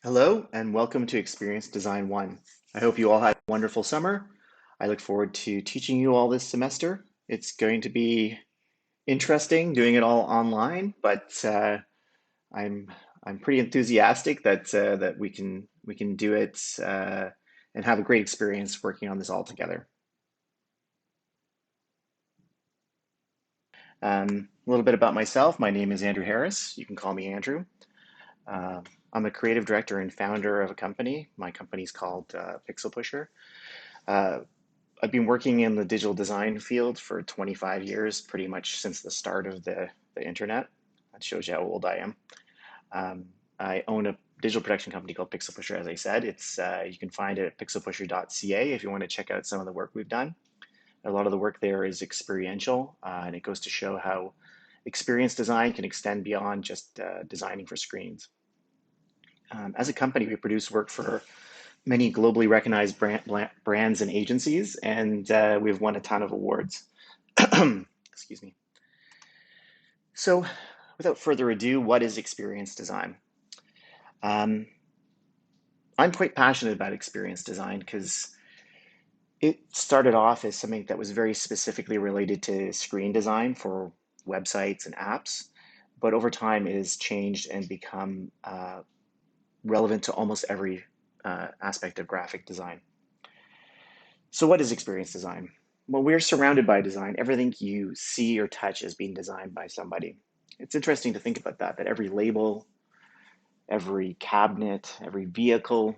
Hello and welcome to Experience Design 1. I hope you all had a wonderful summer. I look forward to teaching you all this semester. It's going to be interesting doing it all online, but I'm I'm pretty enthusiastic that we can do it and have a great experience working on this all together. A little bit about myself. My name is Andrew Harris. You can call me Andrew. Uh, I'm a creative director and founder of a company. My company's called Pixel Pusher. Uh, I've been working in the digital design field for 25 years, pretty much since the start of the internet. That shows you how old I am. Um, I own a digital production company called Pixel Pusher, as I said. It's you can find it at pixelpusher.ca if you want to check out some of the work we've done. A lot of the work there is experiential, and it goes to show how experience design can extend beyond just designing for screens. As a company, we produce work for many globally recognized brands and agencies, and we've won a ton of awards. Excuse me. So, without further ado, what is experience design? Um, I'm quite passionate about experience design because it started off as something that was very specifically related to screen design for websites and apps, but over time it has changed and become relevant to almost every aspect of graphic design. So, what is experience design? Well, we're surrounded by design. Everything you see or touch is being designed by somebody. It's interesting to think about that every label, every cabinet, every vehicle,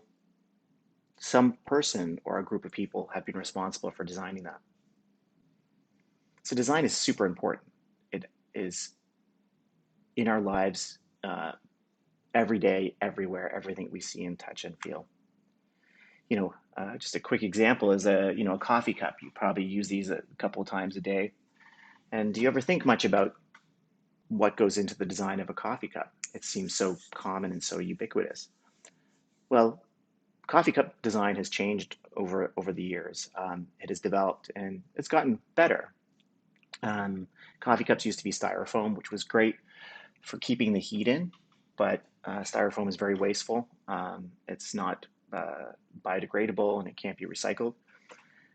some person or a group of people have been responsible for designing that. So, design is super important. It is in our lives every day, everywhere, everything we see and touch and feel. Just a quick example is a coffee cup. You probably use these a couple of times a day. And do you ever think much about what goes into the design of a coffee cup? It seems so common and so ubiquitous. Well, coffee cup design has changed over the years. It has developed and it's gotten better. Um, Coffee cups used to be styrofoam, which was great for keeping the heat in, but styrofoam is very wasteful. It's not biodegradable and it can't be recycled.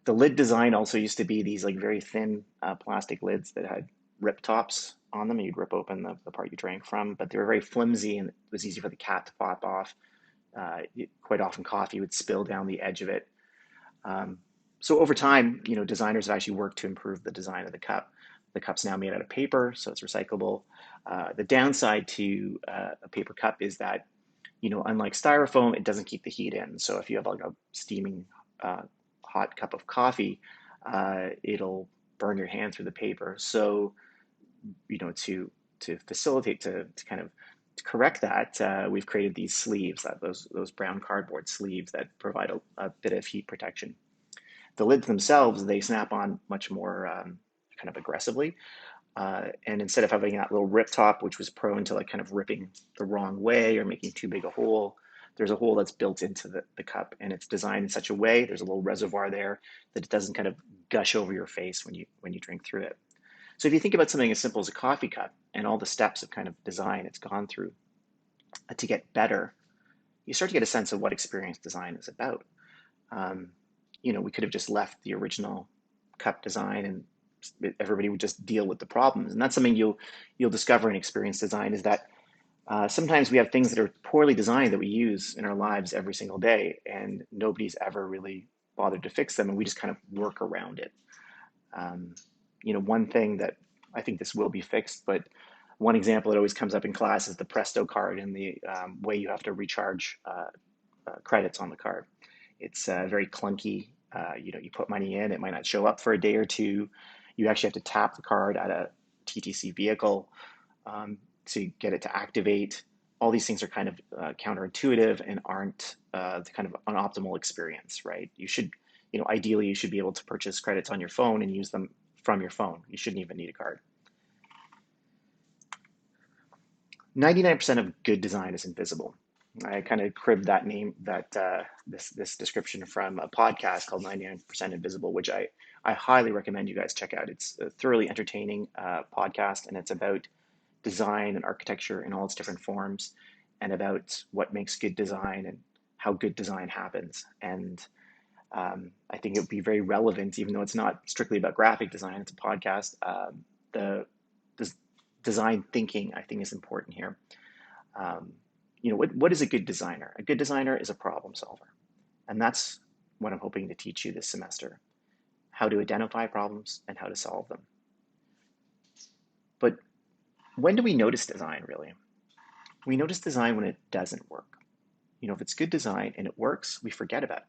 The lid design also used to be these like very thin plastic lids that had rip tops on them. You'd rip open the part you drank from, but they were very flimsy and it was easy for the cat to pop off. Quite often coffee would spill down the edge of it. Um, so over time, designers have actually worked to improve the design of the cup. The cup's now made out of paper, so it's recyclable. The downside to a paper cup is that, unlike styrofoam, it doesn't keep the heat in. So if you have like a steaming uh, hot cup of coffee, it'll burn your hand through the paper. So, to facilitate to kind of to correct that, we've created these sleeves, those brown cardboard sleeves that provide a bit of heat protection. The lids themselves, they snap on much more kind of aggressively. And instead of having that little rip top, which was prone to like kind of ripping the wrong way or making too big a hole, there's a hole that's built into the cup and it's designed in such a way, there's a little reservoir there that it doesn't kind of gush over your face when you drink through it. So if you think about something as simple as a coffee cup and all the steps of kind of design it's gone through to get better, you start to get a sense of what experience design is about. Um, we could have just left the original cup design and everybody would just deal with the problems. And that's something you'll discover in experience design is that sometimes we have things that are poorly designed that we use in our lives every single day, and nobody's ever really bothered to fix them, and we just kind of work around it. Um, one thing that I think this will be fixed, but one example that always comes up in class is the Presto card and the way you have to recharge credits on the card. It's very clunky. You put money in, it might not show up for a day or two. You actually have to tap the card at a TTC vehicle to get it to activate. All these things are kind of counterintuitive and aren't the kind of an optimal experience, right? Ideally, you should be able to purchase credits on your phone and use them from your phone. You shouldn't even need a card. 99% of good design is invisible. I kind of cribbed that name, this description from a podcast called 99% Invisible, which I highly recommend you guys check out. It's a thoroughly entertaining podcast, and it's about design and architecture in all its different forms. and about what makes good design and how good design happens. And I think it would be very relevant, even though it's not strictly about graphic design, it's a podcast. The design thinking, I think, is important here. Um, what is a good designer? A good designer is a problem solver. And that's what I'm hoping to teach you this semester, how to identify problems and how to solve them. But when do we notice design, really? We notice design when it doesn't work. If it's good design and it works, we forget about it.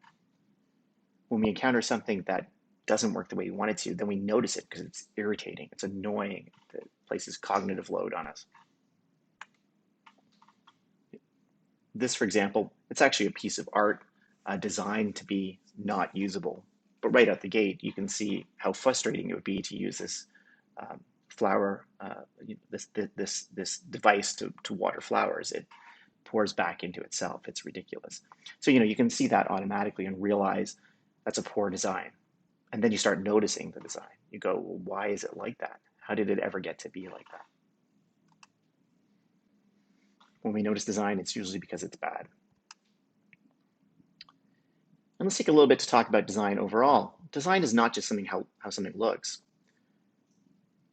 When we encounter something that doesn't work the way we want it to, then we notice it because it's irritating, it's annoying, it places cognitive load on us. This, for example, it's actually a piece of art designed to be not usable. But right out the gate, you can see how frustrating it would be to use this flower, this device to water flowers. It pours back into itself. It's ridiculous. So you can see that automatically and realize that's a poor design. And then you start noticing the design. You go, well, why is it like that? How did it ever get to be like that? When we notice design, it's usually because it's bad. And let's take a little bit to talk about design overall. Design is not just how something looks.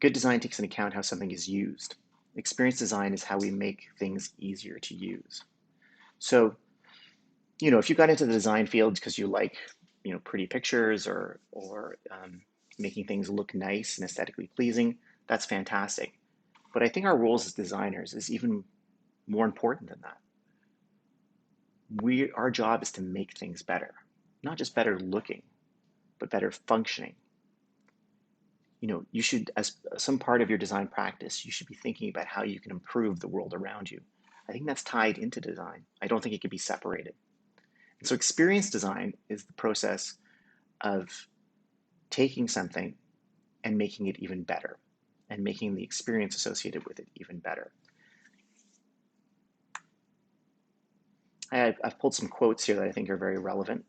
Good design takes into account how something is used. Experience design is how we make things easier to use. So, if you got into the design field because you like, pretty pictures or making things look nice and aesthetically pleasing, that's fantastic. But I think our roles as designers is even more important than that. Our job is to make things better, not just better looking, but better functioning. You should, as some part of your design practice, you should be thinking about how you can improve the world around you. I think that's tied into design. I don't think it can be separated. And so experience design is the process of taking something and making it even better and making the experience associated with it even better. I've pulled some quotes here that I think are very relevant.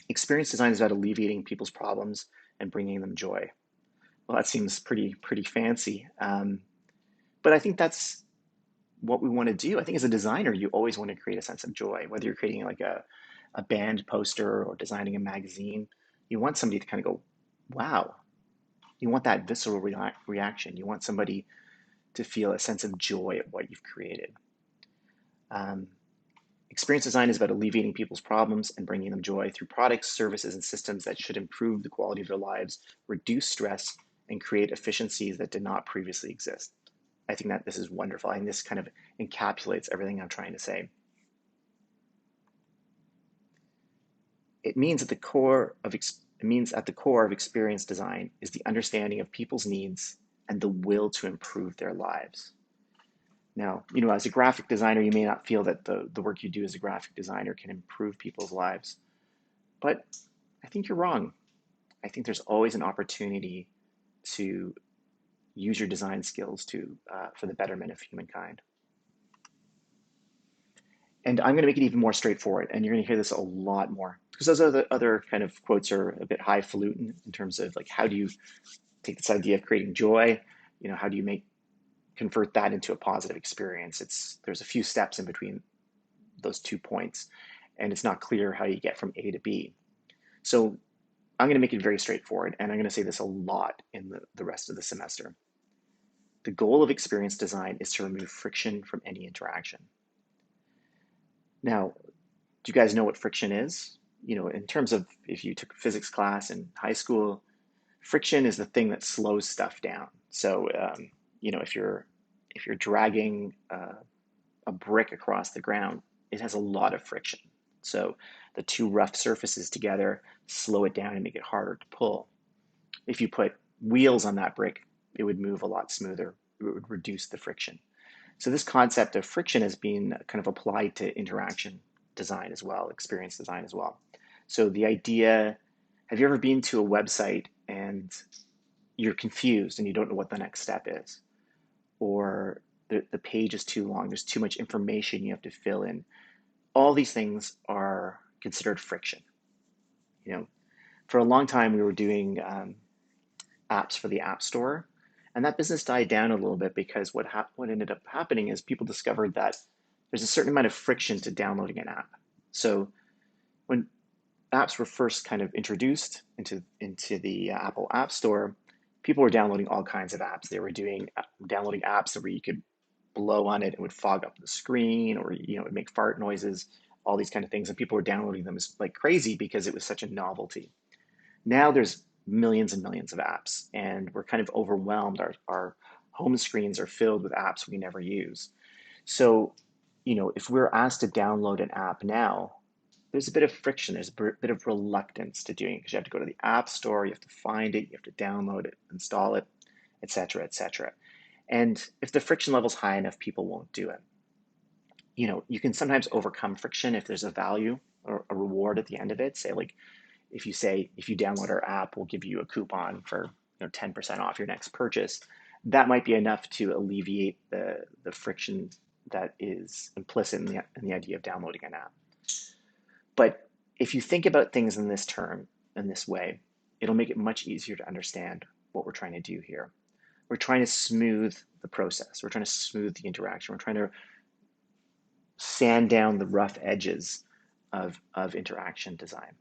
Experience design is about alleviating people's problems and bringing them joy. Well, that seems pretty fancy, but I think that's what we want to do. I think as a designer, you always want to create a sense of joy, whether you're creating like a band poster or designing a magazine. You want somebody to kind of go, wow. You want that visceral reaction. You want somebody to feel a sense of joy at what you've created. Experience design is about alleviating people's problems and bringing them joy through products, services, and systems that should improve the quality of their lives, reduce stress, and create efficiencies that did not previously exist. I think that this is wonderful, and this kind of encapsulates everything I'm trying to say. It means at the core of experience design is the understanding of people's needs and the will to improve their lives. Now, as a graphic designer, you may not feel that the work you do as a graphic designer can improve people's lives, but I think you're wrong. I think there's always an opportunity to use your design skills for the betterment of humankind. And I'm going to make it even more straightforward, and you're going to hear this a lot more because those other kind of quotes are a bit highfalutin in terms of like, how do you take this idea of creating joy? How do you convert that into a positive experience? There's a few steps in between those 2 points, and it's not clear how you get from A to B. So I'm going to make it very straightforward, and I'm going to say this a lot in the rest of the semester. The goal of experience design is to remove friction from any interaction. Now, do you guys know what friction is? In terms of if you took a physics class in high school, friction is the thing that slows stuff down. So, if you're dragging a brick across the ground, it has a lot of friction. So the two rough surfaces together slow it down and make it harder to pull. If you put wheels on that brick, it would move a lot smoother. It would reduce the friction. So this concept of friction has been kind of applied to interaction design as well, experience design as well. So the idea, have you ever been to a website and you're confused and you don't know what the next step is? Or the page is too long, there's too much information you have to fill in. All these things are considered friction. For a long time we were doing apps for the App Store, And that business died down a little bit because what ended up happening is people discovered that there's a certain amount of friction to downloading an app. So when apps were first kind of introduced into the Apple App Store, people were downloading all kinds of apps. They were downloading apps where you could blow on it, it would fog up the screen, or it would make fart noises, all these kind of things, and people were downloading them like crazy because it was such a novelty. Now there's millions and millions of apps, and we're kind of overwhelmed. Our home screens are filled with apps we never use. So, if we're asked to download an app now, there's a bit of friction, there's a bit of reluctance to doing it because you have to go to the app store, you have to find it, you have to download it, install it, etc., etc. And if the friction level's high enough, people won't do it. You can sometimes overcome friction if there's a value or a reward at the end of it. Say if you download our app, we'll give you a coupon for 10% off your next purchase. That might be enough to alleviate the friction that is implicit in the idea of downloading an app. But if you think about things in this way, it'll make it much easier to understand what we're trying to do here. We're trying to smooth the process. We're trying to smooth the interaction. We're trying to sand down the rough edges of interaction design.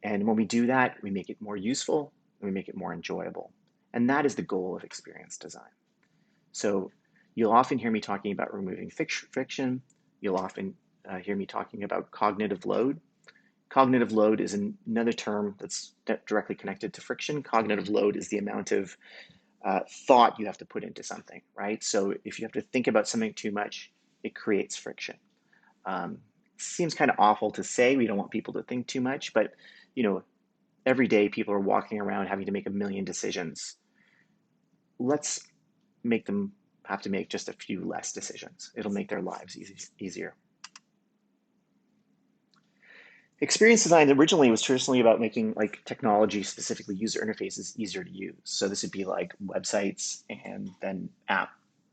And when we do that, we make it more useful and we make it more enjoyable. And that is the goal of experience design. So you'll often hear me talking about removing friction. You'll often hear me talking about cognitive load. Cognitive load is another term that's directly connected to friction. Cognitive load is the amount of thought you have to put into something, right? So if you have to think about something too much, it creates friction. Seems kind of awful to say. We don't want people to think too much, but every day people are walking around having to make a million decisions. Let's make them have to make just a few less decisions. It'll make their lives easier. Experience design originally was traditionally about making technology, specifically user interfaces, easier to use. So this would be like websites and then app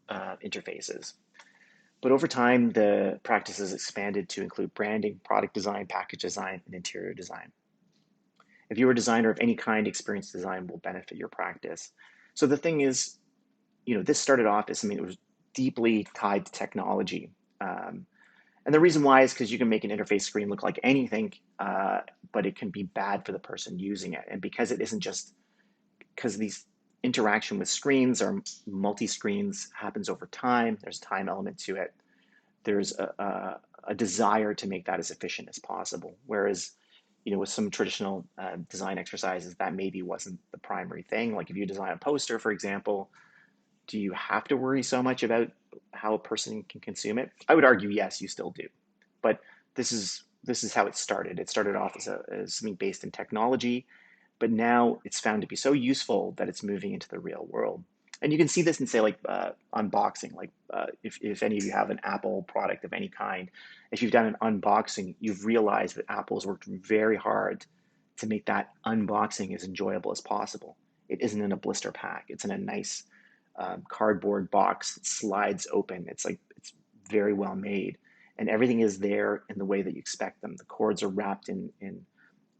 interfaces. But over time, the practice has expanded to include branding, product design, package design, and interior design. If you're a designer of any kind, experience design will benefit your practice. So the thing is, this started off as something that was deeply tied to technology. And the reason why is because you can make an interface screen look like anything, but it can be bad for the person using it. And because it isn't just because these interaction with screens or multi-screens happens over time, there's a time element to it. There's a desire to make that as efficient as possible. Whereas, with some traditional design exercises, that maybe wasn't the primary thing. Like if you design a poster, for example, do you have to worry so much about how a person can consume it? I would argue, yes, you still do. But this is how it started. It started off as something based in technology, but now it's found to be so useful that it's moving into the real world. And you can see this in, say, unboxing. If any of you have an Apple product of any kind, if you've done an unboxing, you've realized that Apple's worked very hard to make that unboxing as enjoyable as possible. It isn't in a blister pack. It's in a nice cardboard box that slides open. It's very well made, and everything is there in the way that you expect them. The cords are wrapped in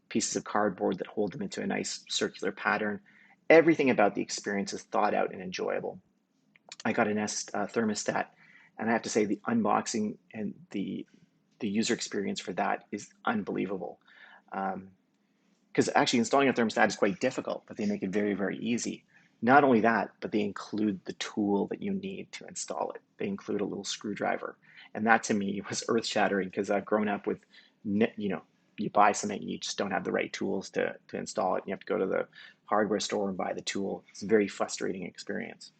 pieces of cardboard that hold them into a nice circular pattern. Everything about the experience is thought out and enjoyable. I got a Nest thermostat, and I have to say the unboxing and the user experience for that is unbelievable. Because actually installing a thermostat is quite difficult, but they make it very, very easy. Not only that, but they include the tool that you need to install it. They include a little screwdriver. And that to me was earth shattering because I've grown up with, you buy something, you just don't have the right tools to install it. You have to go to the hardware store and buy the tool. It's a very frustrating experience.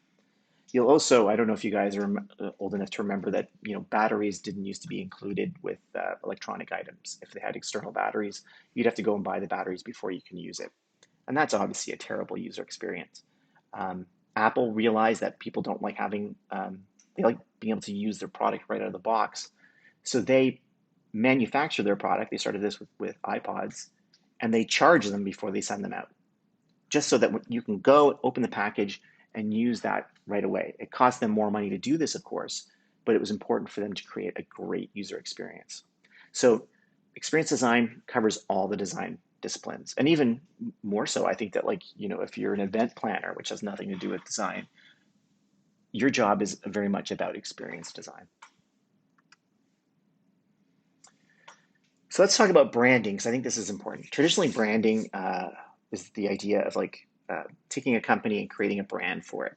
You'll also, I don't know if you guys are old enough to remember that, batteries didn't used to be included with electronic items. If they had external batteries, you'd have to go and buy the batteries before you can use it. And that's obviously a terrible user experience. Apple realized that people don't like they like being able to use their product right out of the box. So they manufacture their product. They started this with iPods, and they charge them before they send them out, just so that you can go open the package and use that right away. It cost them more money to do this, of course, but it was important for them to create a great user experience. So experience design covers all the design disciplines. And even more so, I think that if you're an event planner, which has nothing to do with design, your job is very much about experience design. So let's talk about branding, because I think this is important. Traditionally, branding is the idea of like taking a company and creating a brand for it.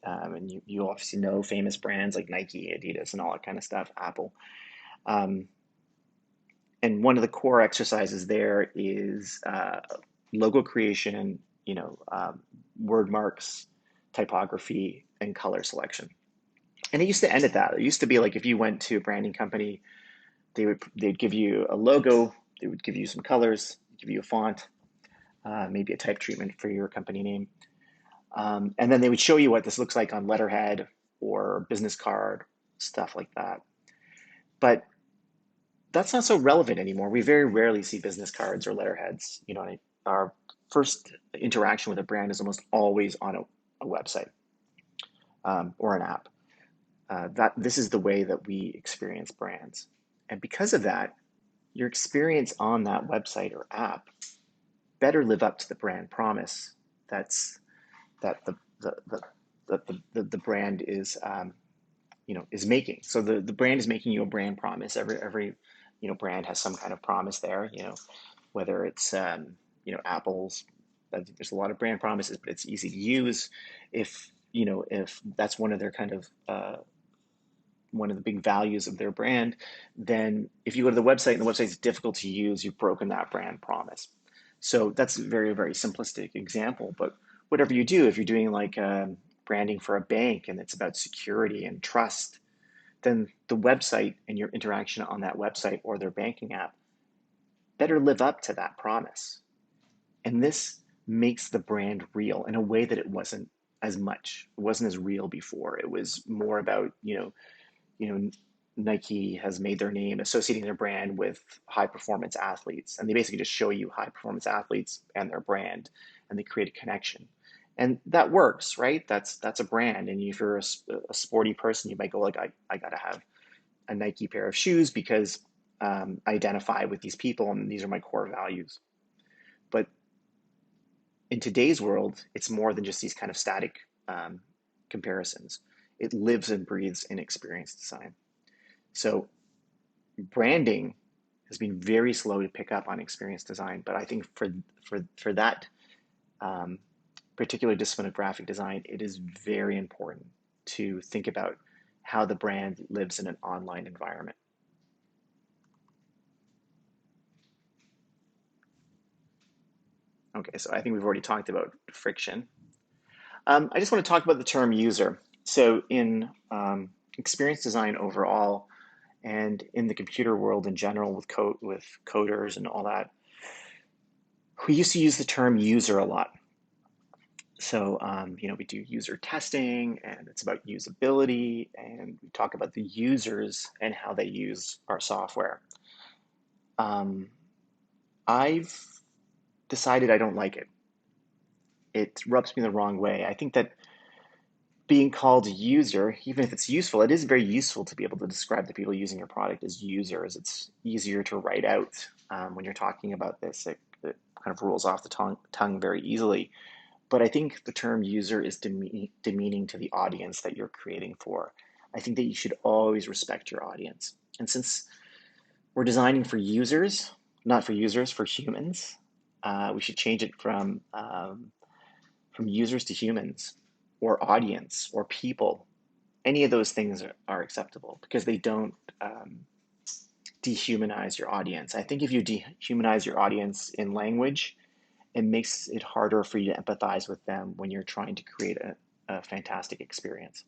And you obviously know famous brands like Nike, Adidas, and all that kind of stuff, Apple. Um, and one of the core exercises there is logo creation, word marks, typography, and color selection. And it used to end at that. It used to be like if you went to a branding company, they'd give you a logo, they would give you some colors, give you a font, maybe a type treatment for your company name, and then they would show you what this looks like on letterhead or business card, stuff like that. But that's not so relevant anymore. We very rarely see business cards or letterheads. Our first interaction with a brand is almost always on a website or an app. That this is the way that we experience brands, and because of that, your experience on that website or app better live up to the brand promise that's that the brand is making. So the brand is making you a brand promise. Every brand has some kind of promise there. Whether it's Apple's. There's a lot of brand promises, but it's easy to use. If that's one of their kind of one of the big values of their brand, then if you go to the website and the website is difficult to use, you've broken that brand promise. So that's a very, very simplistic example. But whatever you do, if you're doing like branding for a bank and it's about security and trust, then the website and your interaction on that website or their banking app better live up to that promise. And this makes the brand real in a way that it wasn't as much. It wasn't as real before. It was more about, Nike has made their name associating their brand with high performance athletes. And they basically just show you high performance athletes and their brand, and they create a connection. And that works, right? That's a brand. And if you're a sporty person, you might go like, I got to have a Nike pair of shoes because I identify with these people and these are my core values. But in today's world, it's more than just these kind of static comparisons. It lives and breathes in experience design. So branding has been very slow to pick up on experience design, but I think for that particular discipline of graphic design, it is very important to think about how the brand lives in an online environment. Okay, so I think we've already talked about friction. I just want to talk about the term user. So in experience design overall, and in the computer world in general with coders and all that, we used to use the term user a lot. So, we do user testing and it's about usability, and we talk about the users and how they use our software. Um, I've decided I don't like it. It rubs me the wrong way. I think that being called a user, even if it's useful, it is very useful to be able to describe the people using your product as users. It's easier to write out when you're talking about this. It kind of rolls off the tongue very easily. But I think the term user is demeaning to the audience that you're creating for. I think that you should always respect your audience. And since we're designing for users, not for users, for humans, we should change it from users to humans, or audience, or people. Any of those things are acceptable because they don't dehumanize your audience. I think if you dehumanize your audience in language, it makes it harder for you to empathize with them when you're trying to create a fantastic experience.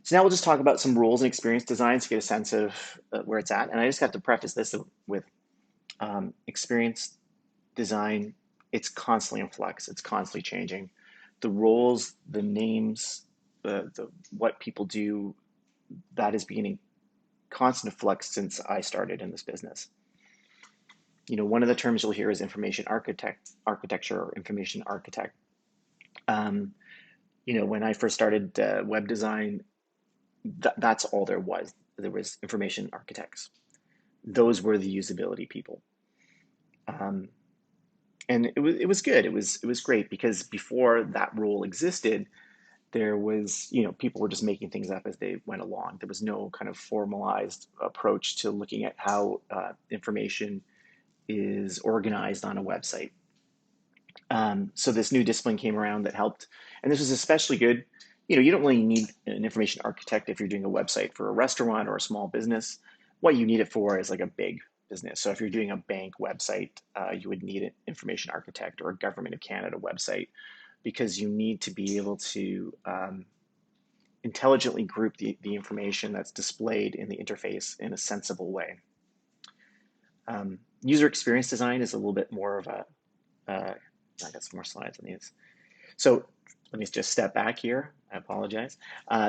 So now we'll just talk about some rules and experience designs to get a sense of where it's at. And I just have to preface this with experience design. It's constantly in flux. It's constantly changing. The roles, the names, the what people do, that has been in constant flux since I started in this business. One of the terms you'll hear is information architecture, or information architect. Um, when I first started web design, that's all there was. There was information architects. Those were the usability people. Um, And it was good. It was great because before that rule existed, there was, people were just making things up as they went along. There was no kind of formalized approach to looking at how information is organized on a website. So this new discipline came around that helped, and this was especially good. You don't really need an information architect if you're doing a website for a restaurant or a small business. What you need it for is like a big business. So if you're doing a bank website, you would need an information architect, or a Government of Canada website, because you need to be able to intelligently group the information that's displayed in the interface in a sensible way. User experience design is a little bit more of a, I got some more slides on these. So let me just step back here. I apologize.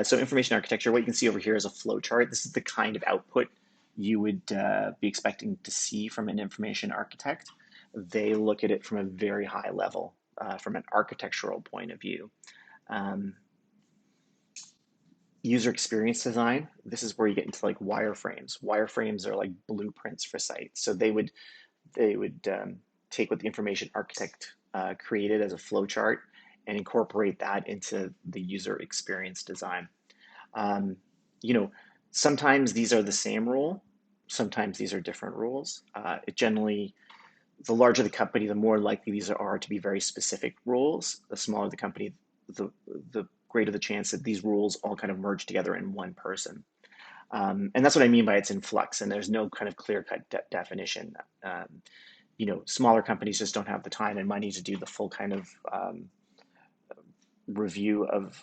So information architecture, what you can see over here is a flow chart. This is the kind of output you would be expecting to see from an information architect. They look at it from a very high level, from an architectural point of view. User experience design, this is where you get into like wireframes. Wireframes are like blueprints for sites. So they would take what the information architect created as a flow chart and incorporate that into the user experience design. Um, you know, Sometimes these are the same rule, sometimes these are different rules. It generally, the larger the company, the more likely these are to be very specific rules. The smaller the company, the the greater the chance that these rules all kind of merge together in one person. And that's what I mean by it's in flux, and there's no kind of clear-cut definition. Smaller companies just don't have the time and money to do the full kind of review of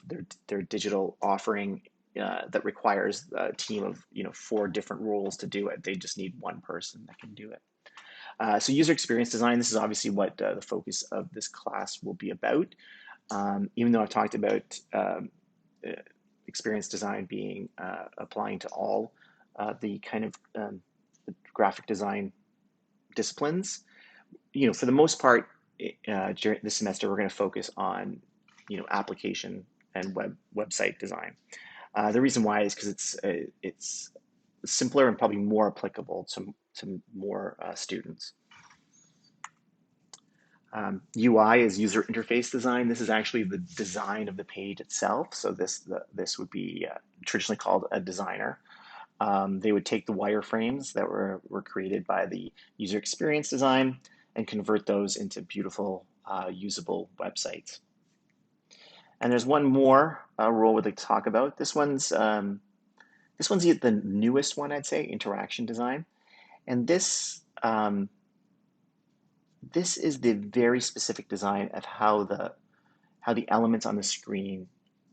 their digital offering that requires a team of 4 different roles to do it. They just need one person that can do it. So user experience design, this is obviously what the focus of this class will be about. Even though I've talked about uh, experience design being applying to all the kind of graphic design disciplines, for the most part, during this semester, we're going to focus on, application and website design. The reason why is because it's simpler and probably more applicable to more students. UI is user interface design. This is actually the design of the page itself. So this would be traditionally called a designer. They would take the wireframes that were created by the user experience design and convert those into beautiful, usable websites. And there's one more role we'd like to talk about. This one's the newest one, I'd say, interaction design. And this is the very specific design of how the elements on the screen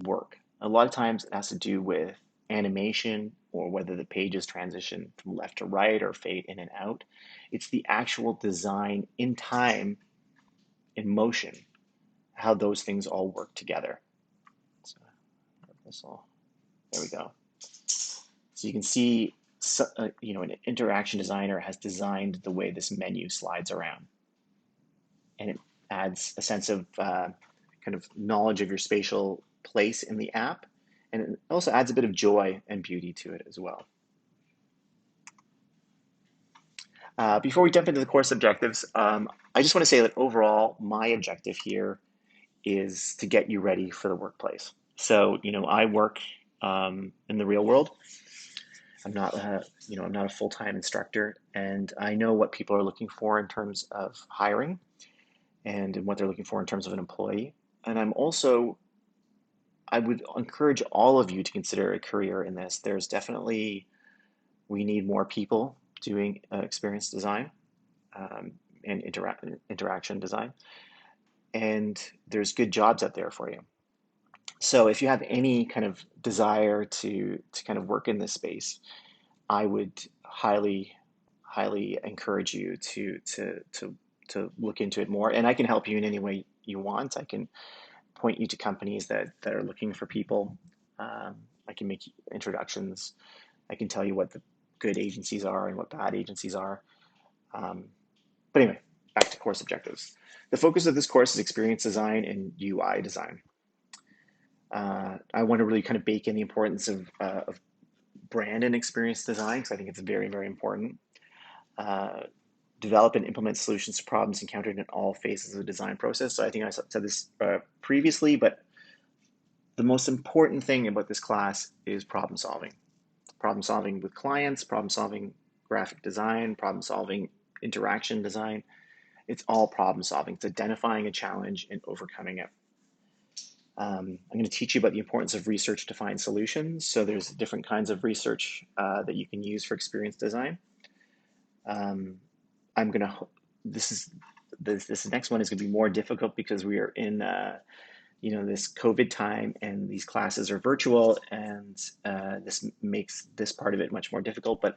work. A lot of times it has to do with animation, or whether the pages transition from left to right or fade in and out. It's the actual design in time, in motion, how those things all work together. So there we go. So you can see, an interaction designer has designed the way this menu slides around, and it adds a sense of kind of knowledge of your spatial place in the app, and it also adds a bit of joy and beauty to it as well. Before we jump into the course objectives, I just want to say that overall, my objective here is to get you ready for the workplace. So, I work in the real world. I'm not a full-time instructor, and I know what people are looking for in terms of hiring and what they're looking for in terms of an employee. And I would encourage all of you to consider a career in this. We need more people doing experience design and interaction design, and there's good jobs out there for you. So if you have any kind of desire to kind of work in this space, I would highly encourage you to look into it more. And I can help you in any way you want. I can point you to companies that are looking for people. I can make introductions. I can tell you what the good agencies are and what bad agencies are. But anyway, back to course objectives. The focus of this course is experience design and UI design. I want to really kind of bake in the importance of brand and experience design, because I think it's very, very important. develop and implement solutions to problems encountered in all phases of the design process. So I think I said this previously, but the most important thing about this class is problem solving. Problem solving with clients, problem solving graphic design, problem solving interaction design. It's all problem solving. It's identifying a challenge and overcoming it. I'm going to teach you about the importance of research to find solutions. So there's different kinds of research that you can use for experience design. I'm going to, this next one is going to be more difficult because we are in this COVID time and these classes are virtual, and this makes this part of it much more difficult. But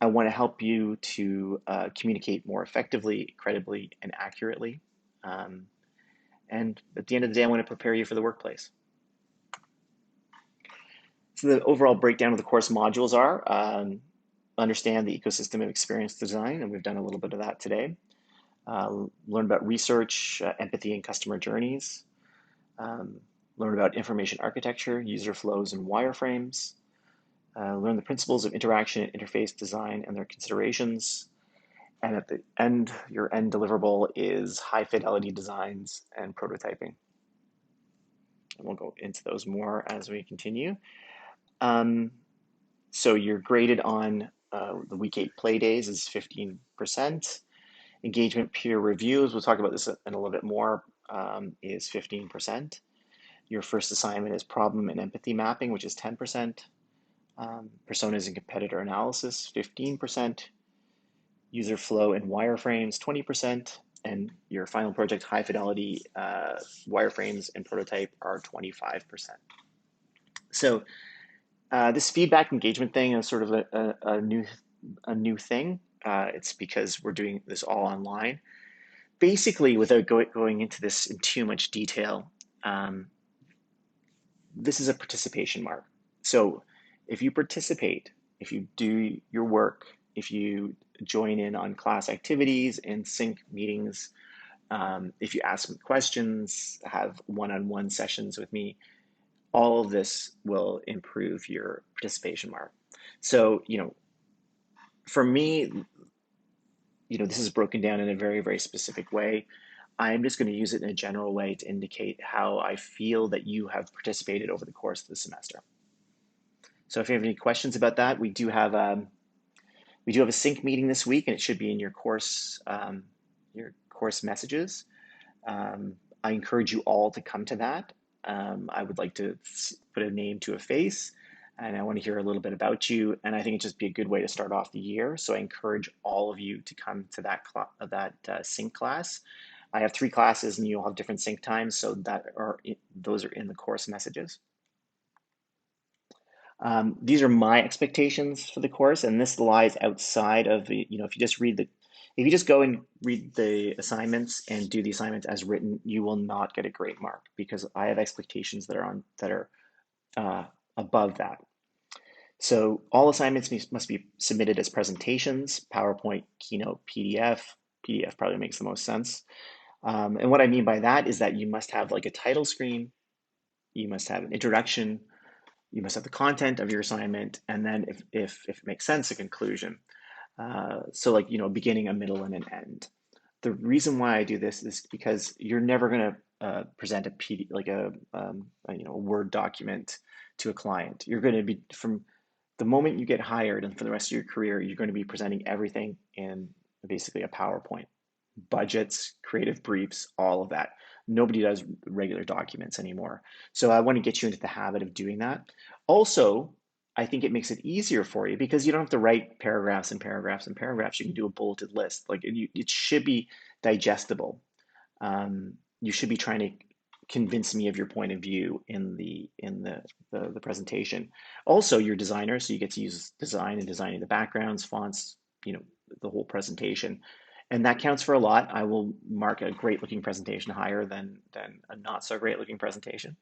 I want to help you to communicate more effectively, credibly, and accurately. And at the end of the day, I want to prepare you for the workplace. So the overall breakdown of the course modules are understand the ecosystem of experience design, and we've done a little bit of that today. Learn about research, empathy, and customer journeys. Learn about information architecture, user flows, and wireframes. Learn the principles of interaction and interface design and their considerations. And at the end, your end deliverable is high fidelity designs and prototyping. And we'll go into those more as we continue. So you're graded on the week 8 play days is 15%. Engagement peer reviews, we'll talk about this in a little bit more, is 15%. Your first assignment is problem and empathy mapping, which is 10%. Personas and competitor analysis, 15%. User flow and wireframes, 20%. And your final project, high fidelity wireframes and prototype, are 25%. So this feedback engagement thing is sort of a new thing. It's because we're doing this all online. Basically, without going into this in too much detail, this is a participation mark. So if you participate, if you do your work, if you join in on class activities and sync meetings, if you ask me questions, have one-on-one sessions with me, all of this will improve your participation mark. So, for me, this is broken down in a very, very specific way. I'm just going to use it in a general way to indicate how I feel that you have participated over the course of the semester. So if you have any questions about that, we do have a sync meeting this week, and it should be in your course messages. I encourage you all to come to that. I would like to put a name to a face, and I want to hear a little bit about you. And I think it'd just be a good way to start off the year. So I encourage all of you to come to that sync class. I have 3 classes, and you'll have different sync times, so those are in the course messages. These are my expectations for the course, and this lies outside of if you just go and read the assignments and do the assignments as written, you will not get a great mark, because I have expectations that are above that. So all assignments must be submitted as presentations, PowerPoint, Keynote, PDF. PDF probably makes the most sense. And what I mean by that is that you must have like a title screen, you must have an introduction, you must have the content of your assignment, and then if it makes sense, a conclusion. So like, beginning, a middle, and an end. The reason why I do this is because you're never going to present a PDF, like a Word document to a client. You're going to be, from the moment you get hired and for the rest of your career, you're going to be presenting everything in basically a PowerPoint. Budgets, creative briefs, all of that. Nobody does regular documents anymore. So I want to get you into the habit of doing that. Also, I think it makes it easier for you because you don't have to write paragraphs and paragraphs and paragraphs. You can do a bulleted list. Like it should be digestible. You should be trying to convince me of your point of view in the presentation. Also, you're a designer, so you get to use design and designing the backgrounds, fonts, the whole presentation. And that counts for a lot. I will mark a great looking presentation higher than a not so great looking presentation.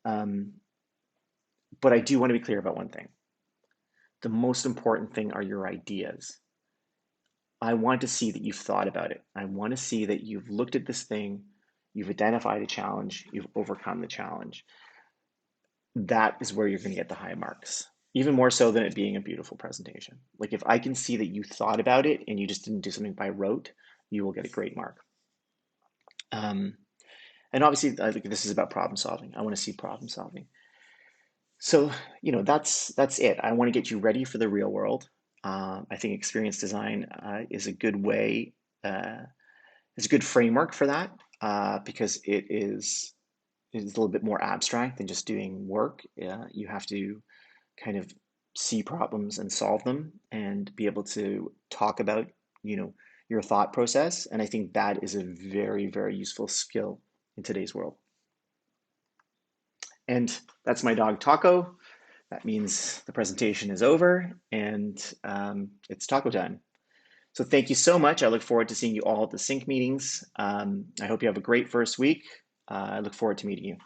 But I do want to be clear about one thing. The most important thing are your ideas. I want to see that you've thought about it. I want to see that you've looked at this thing, you've identified a challenge, you've overcome the challenge. That is where you're going to get the high marks. even more so than it being a beautiful presentation. Like if I can see that you thought about it and you just didn't do something by rote, you will get a great mark. Um, and obviously, I think this is about problem solving. I want to see problem solving. So, that's it. I want to get you ready for the real world. I think experience design is a good way, uh, is a good framework for that because it is a little bit more abstract than just doing work. You have to kind of see problems and solve them and be able to talk about, you know, your thought process. And I think that is a very, very useful skill in today's world. And that's my dog Taco. That means the presentation is over and it's taco time. So thank you so much. I look forward to seeing you all at the sync meetings. I hope you have a great first week. I look forward to meeting you.